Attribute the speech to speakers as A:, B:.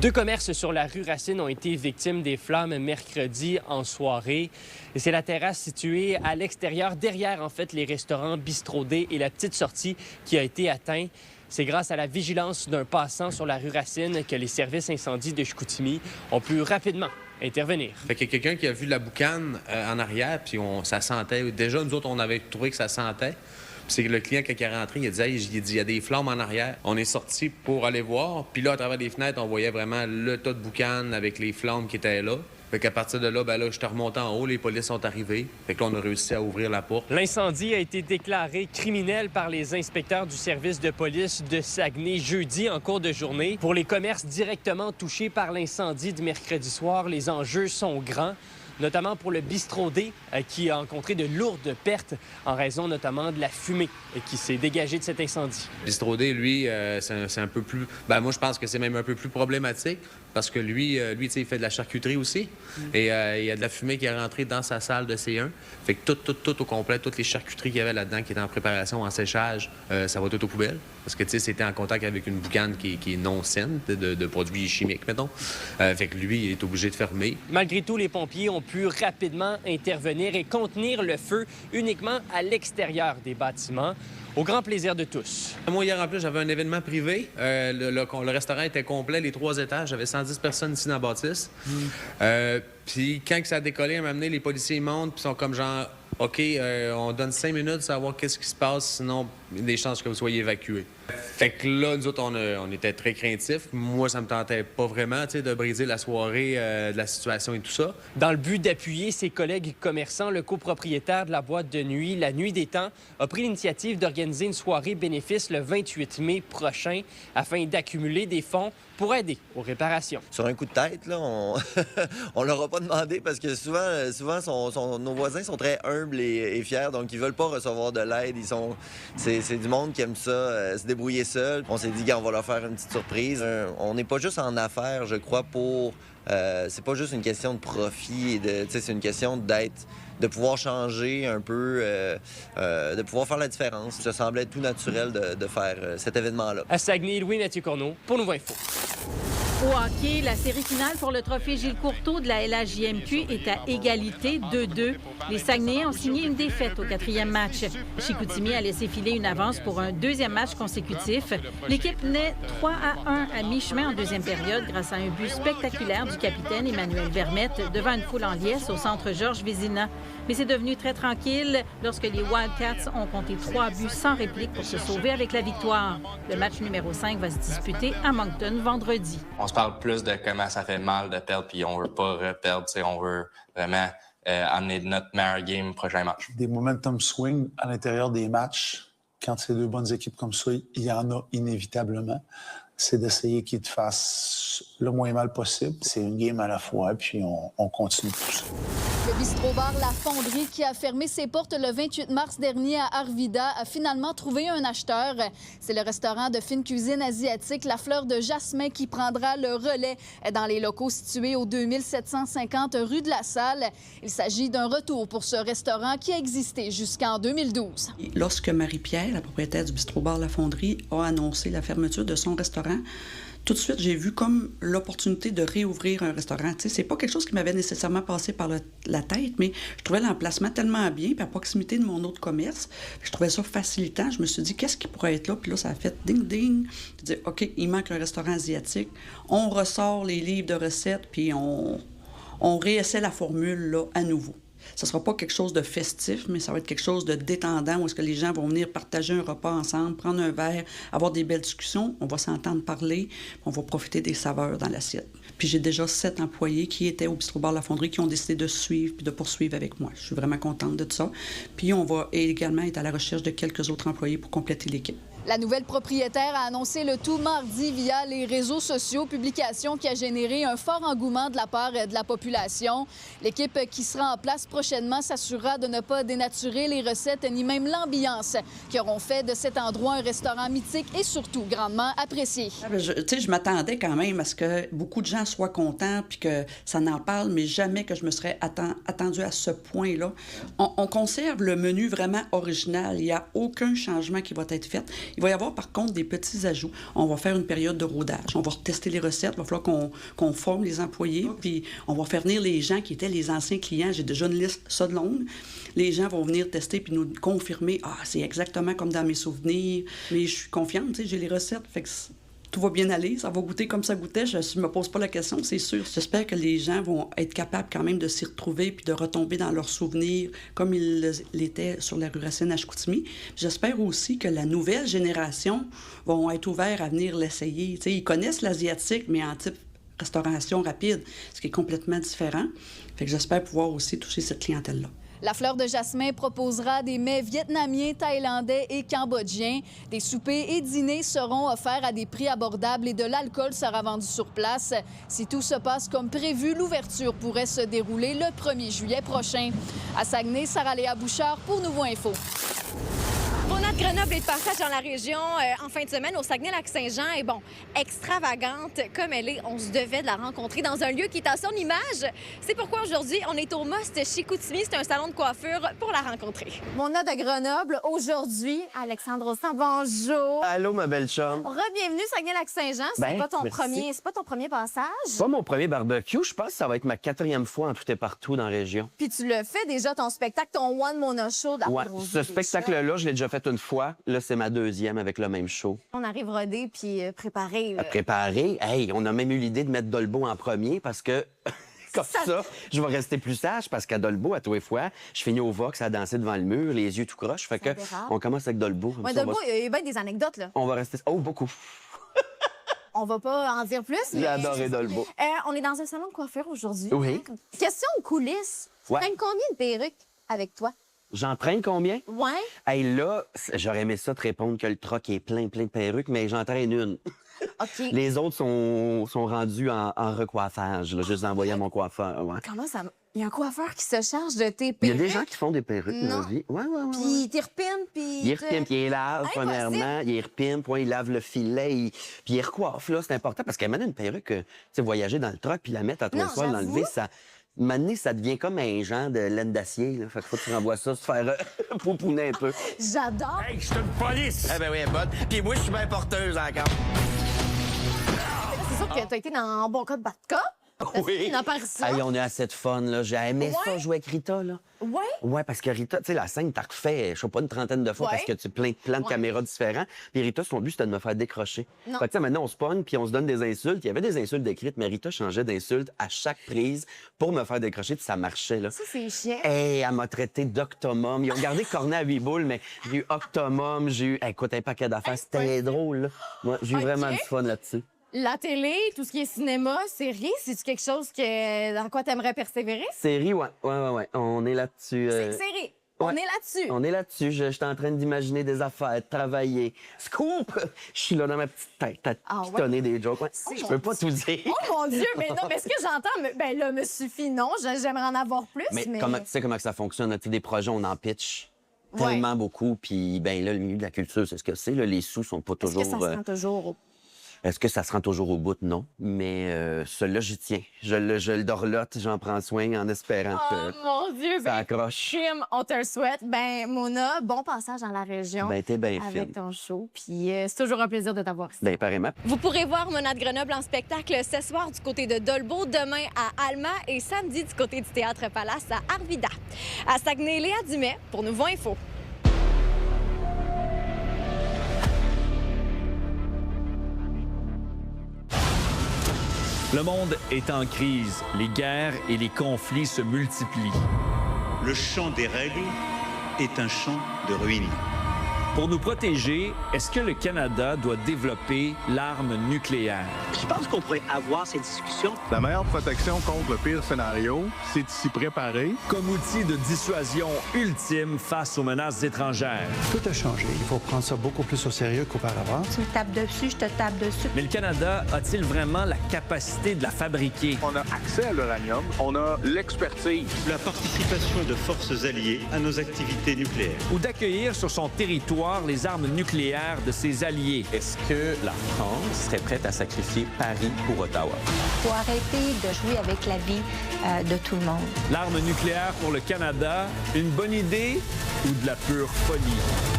A: 2 commerces sur la rue Racine ont été victimes des flammes mercredi en soirée. Et c'est la terrasse située à l'extérieur, derrière en fait les restaurants Bistrot D et la petite sortie qui a été atteinte. C'est grâce à la vigilance d'un passant sur la rue Racine que les services incendies de Chicoutimi ont pu rapidement intervenir.
B: Fait qu'il y a quelqu'un qui a vu la boucane en arrière, puis ça sentait. Déjà, nous autres, on avait trouvé que ça sentait. Puis c'est que le client, quand il est rentré, il a dit, hey, il y a des flammes en arrière. On est sorti pour aller voir. Puis là, à travers les fenêtres, on voyait vraiment le tas de boucan avec les flammes qui étaient là. Fait qu'à partir de là, là, j'étais remonté en haut, les polices sont arrivés. Fait que là, on a réussi à ouvrir la porte.
A: L'incendie a été déclaré criminel par les inspecteurs du service de police de Saguenay jeudi en cours de journée. Pour les commerces directement touchés par l'incendie de mercredi soir, les enjeux sont grands, notamment pour le Bistrot D qui a rencontré de lourdes pertes en raison notamment de la fumée qui s'est dégagée de cet incendie.
B: Bistrot D, lui, c'est un peu plus... moi, je pense que c'est même un peu plus problématique parce que lui tu sais, il fait de la charcuterie aussi. Et il y a de la fumée qui est rentrée dans sa salle de C1. Fait que tout au complet, toutes les charcuteries qu'il y avait là-dedans qui étaient en préparation, en séchage, ça va tout aux poubelles. Parce que, tu sais, c'était en contact avec une boucane qui est non saine, de produits chimiques, mettons. Fait que lui, il est obligé de fermer.
A: Malgré tout, les pompiers ont pu rapidement intervenir et contenir le feu uniquement à l'extérieur des bâtiments, au grand plaisir de tous.
B: Moi, hier, en plus, j'avais un événement privé. Le restaurant était complet, les 3 étages. J'avais 110 personnes ici dans la bâtisse. Puis quand ça a décollé, à un moment donné, les policiers montent, puis sont comme genre... OK, on donne 5 minutes pour savoir qu'est-ce qui se passe, sinon, il y a des chances que vous soyez évacués. Fait que là, nous autres, on était très craintifs. Moi, ça me tentait pas vraiment, tu sais, de briser la soirée, de la situation et tout ça.
A: Dans le but d'appuyer ses collègues commerçants, le copropriétaire de la boîte de nuit, La Nuit des Temps, a pris l'initiative d'organiser une soirée bénéfice le 28 mai prochain afin d'accumuler des fonds pour aider aux réparations.
C: Sur un coup de tête, là, on leur a pas demandé parce que souvent nos voisins sont très humbles et fiers, donc ils veulent pas recevoir de l'aide. C'est du monde qui aime ça, se débrouiller seul. On s'est dit, on va leur faire une petite surprise. On n'est pas juste en affaires, je crois, pour... c'est pas juste une question de profit, c'est une question de pouvoir changer un peu, de pouvoir faire la différence. Ça semblait tout naturel de faire cet événement-là.
A: À Saguenay, Louis-Mathieu Corneau pour Nouveau Info.
D: Au hockey, la série finale pour le trophée Gilles Courteau de la LHJMQ est à égalité 2-2. Les Saguenayens ont signé une défaite au 4e match. Chicoutimi a laissé filer une avance pour un 2e match consécutif. L'équipe naît 3-1 à mi-chemin en 2e période grâce à un but spectaculaire du capitaine Emmanuel Vermette devant une foule en liesse au centre Georges Vézina. Mais c'est devenu très tranquille lorsque les Wildcats ont compté 3 buts sans réplique pour se sauver avec la victoire. Le match numéro 5 va se disputer à Moncton vendredi.
E: On se parle plus de comment ça fait mal de perdre, puis on veut pas reperdre. On veut vraiment amener notre meilleur game prochain match.
F: Des momentum swing à l'intérieur des matchs, quand c'est 2 bonnes équipes comme ça, il y en a inévitablement. C'est d'essayer qu'ils te fassent le moins mal possible. C'est une game à la fois, puis on continue tout ça.
G: Le bistrot-bar La Fonderie, qui a fermé ses portes le 28 mars dernier à Arvida, a finalement trouvé un acheteur. C'est le restaurant de fine cuisine asiatique La Fleur de Jasmin qui prendra le relais dans les locaux situés au 2750 rue de la Salle. Il s'agit d'un retour pour ce restaurant qui a existé jusqu'en 2012.
H: Lorsque Marie-Pierre, la propriétaire du bistrot-bar La Fonderie, a annoncé la fermeture de son restaurant, tout de suite, j'ai vu comme l'opportunité de réouvrir un restaurant. Tu sais, c'est pas quelque chose qui m'avait nécessairement passé par la tête, mais je trouvais l'emplacement tellement bien, puis à proximité de mon autre commerce, je trouvais ça facilitant. Je me suis dit, qu'est-ce qui pourrait être là? Puis là, ça a fait ding-ding. Je dis, OK, il manque un restaurant asiatique. On ressort les livres de recettes, puis on réessaie la formule là, à nouveau. Ce ne sera pas quelque chose de festif, mais ça va être quelque chose de détendant où est-ce que les gens vont venir partager un repas ensemble, prendre un verre, avoir des belles discussions. On va s'entendre parler, on va profiter des saveurs dans l'assiette. Puis j'ai déjà 7 employés qui étaient au bistrot-bar La Fonderie qui ont décidé de suivre puis de poursuivre avec moi. Je suis vraiment contente de tout ça. Puis on va également être à la recherche de quelques autres employés pour compléter l'équipe.
G: La nouvelle propriétaire a annoncé le tout mardi via les réseaux sociaux, publication qui a généré un fort engouement de la part de la population. L'équipe qui sera en place prochainement s'assurera de ne pas dénaturer les recettes ni même l'ambiance qui auront fait de cet endroit un restaurant mythique et surtout grandement apprécié.
H: Je m'attendais quand même à ce que beaucoup de gens soient contents puis que ça n'en parle, mais jamais que je me serais attendue à ce point-là. On conserve le menu vraiment original. Il n'y a aucun changement qui va être fait. Il va y avoir par contre des petits ajouts. On va faire une période de rodage. On va tester les recettes. Il va falloir qu'on forme les employés. Puis on va faire venir les gens qui étaient les anciens clients. J'ai déjà une liste ça de longue. Les gens vont venir tester puis nous confirmer. Ah, c'est exactement comme dans mes souvenirs. Mais je suis confiante, tu sais, j'ai les recettes. Fait que tout va bien aller, ça va goûter comme ça goûtait. Je ne me pose pas la question, c'est sûr. J'espère que les gens vont être capables quand même de s'y retrouver puis de retomber dans leurs souvenirs comme ils l'étaient sur la rue Racine à Chicoutimi. J'espère aussi que la nouvelle génération vont être ouverts à venir l'essayer. T'sais, ils connaissent l'asiatique, mais en type restauration rapide, ce qui est complètement différent. Fait que j'espère pouvoir aussi toucher cette clientèle-là.
G: La Fleur de Jasmin proposera des mets vietnamiens, thaïlandais et cambodgiens. Des soupers et dîners seront offerts à des prix abordables et de l'alcool sera vendu sur place. Si tout se passe comme prévu, l'ouverture pourrait se dérouler le 1er juillet prochain. À Saguenay, Sarah-Léa Bouchard pour Nouveau Info.
I: Mona de Grenoble est de passage dans la région en fin de semaine au Saguenay-Lac-Saint-Jean. Et bon, extravagante comme elle est, on se devait de la rencontrer dans un lieu qui est à son image. C'est pourquoi aujourd'hui, on est au Most Chicoutimi. C'est un salon de coiffure pour la rencontrer.
J: Mona de Grenoble, aujourd'hui, Alexandre Ossan, bonjour.
K: Allô, ma belle chum.
J: Re-bienvenue Saguenay-Lac-Saint-Jean. C'est pas ton premier passage?
K: C'est pas mon premier barbecue. Je pense que ça va être ma 4e fois en tout et partout dans la région.
J: Puis tu le fais déjà, ton spectacle, ton One Mona Show.
K: Ouais, ce spectacle-là, je l'ai déjà fait une fois. Là, c'est ma 2e avec le même show.
J: On arrive rodé puis préparé.
K: Préparé? Hey, on a même eu l'idée de mettre Dolbeau en premier parce que... Comme ça, je vais rester plus sage parce qu'à Dolbeau, à tous les fois, je finis au Vox à danser devant le mur, les yeux tout croches. Fait que on commence avec Dolbeau.
J: Ouais, Dolbeau, il y a bien des anecdotes, là.
K: On va rester... Oh, beaucoup.
J: On va pas en dire plus.
K: J'ai adoré Dolbeau.
J: On est dans un salon de coiffure aujourd'hui.
K: Oui.
J: Question de coulisses. Tu traînes combien de perruques avec toi?
K: J'entraîne combien?
J: Ouais.
K: Hey, là, j'aurais aimé ça te répondre que le troc est plein de perruques, mais j'entraîne une.
J: OK.
K: Les autres sont rendus en recoiffage, là, juste envoyé à mon coiffeur. Ouais.
J: Comment ça... Il y a un coiffeur qui se charge de tes perruques?
K: Il y a des gens qui font des perruques dans la vie. Ouais.
J: Puis il t'y-repine, puis...
K: Il repimpe, puis il lave, premièrement. Il repimpe, il lave le filet, puis il recoiffe, là. C'est important parce qu'elle mène une perruque, tu sais, voyager dans le truck, puis la mettre à toi le soir, l'enlever, ça... Maintenant, ça devient comme un genre de laine d'acier. Là. Fait qu'il faut que tu renvoies ça, se faire pouponner un peu.
J: J'adore!
L: Hey, je suis une police!
K: Eh ben oui, elle est bonne. Puis moi, je suis bien porteuse encore.
J: C'est sûr que t'as été dans un bon cas de Batka.
K: Oui.
J: Une apparition.
K: Hey, on a assez de fun, là. J'ai aimé ça jouer avec Rita, là.
J: Ouais?
K: Ouais, parce que Rita, tu sais, la scène, t'as refait, je sais pas, une trentaine de fois parce que tu plein de caméras différents. Puis Rita, son but, c'était de me faire décrocher.
J: Non.
K: Fait que, tu sais, maintenant, on se pogne puis on se donne des insultes. Il y avait des insultes écrites, mais Rita changeait d'insultes à chaque prise pour me faire décrocher, puis ça marchait, là.
J: Ça, c'est chiant.
K: Hey, elle m'a traité d'octomum. Ils ont gardé cornet à 8 boules, mais j'ai eu octomum, j'ai eu, écoute, un paquet d'affaires. C'était drôle, là. Moi, j'ai eu vraiment du fun là-dessus.
J: La télé, tout ce qui est cinéma, série, c'est-tu quelque chose dans quoi t'aimerais persévérer?
K: Série, ouais. On est là-dessus.
J: Série. On est là-dessus.
K: On est là-dessus. Je suis en train d'imaginer des affaires, de travailler. Scoop! Je suis là dans ma petite tête à pitonner des jokes. Ouais. Je peux pas tout dire.
J: Oh mon Dieu! Mais non, mais ce que j'entends, ben là, me suffit, non. J'aimerais en avoir plus, mais...
K: Tu sais comment ça fonctionne? Des projets, on en pitch tellement beaucoup. Puis, ben là, le milieu de la culture, c'est ce que c'est. Là, les sous sont pas toujours...
J: Est-ce que ça se rend toujours au...
K: Est-ce que ça se rend toujours au bout? Non. Mais celui-là, j'y tiens. Je le dorlote, j'en prends soin en espérant que
J: mon Dieu,
K: ça accroche.
J: Kim, on te le souhaite. Ben, Mona, bon passage dans la région.
K: Ben, t'es bien fine.
J: Avec ton show. Puis c'est toujours un plaisir de t'avoir ici.
K: Ben, pareillement.
I: Vous pourrez voir Mona de Grenoble en spectacle ce soir du côté de Dolbeau, demain à Alma et samedi du côté du Théâtre Palace à Arvida. À Saguenay, Léa Dumais pour Nouveau Info.
L: Le monde est en crise. Les guerres et les conflits se multiplient.
M: Le champ des règles est un champ de ruines.
L: Pour nous protéger, est-ce que le Canada doit développer l'arme nucléaire?
N: Je pense qu'on pourrait avoir ces discussions.
O: La meilleure protection contre le pire scénario, c'est de s'y préparer.
L: Comme outil de dissuasion ultime face aux menaces étrangères.
F: Tout a changé. Il faut prendre ça beaucoup plus au sérieux qu'auparavant.
P: Tu me tapes dessus, je te tape dessus.
L: Mais le Canada a-t-il vraiment la capacité de la fabriquer?
O: On a accès à l'uranium, on a l'expertise.
M: La participation de forces alliées à nos activités nucléaires.
L: Ou d'accueillir sur son territoire les armes nucléaires de ses alliés.
Q: Est-ce que la France serait prête à sacrifier Paris pour Ottawa?
P: Il faut arrêter de jouer avec la vie de tout le monde.
L: L'arme nucléaire pour le Canada, une bonne idée ou de la pure folie?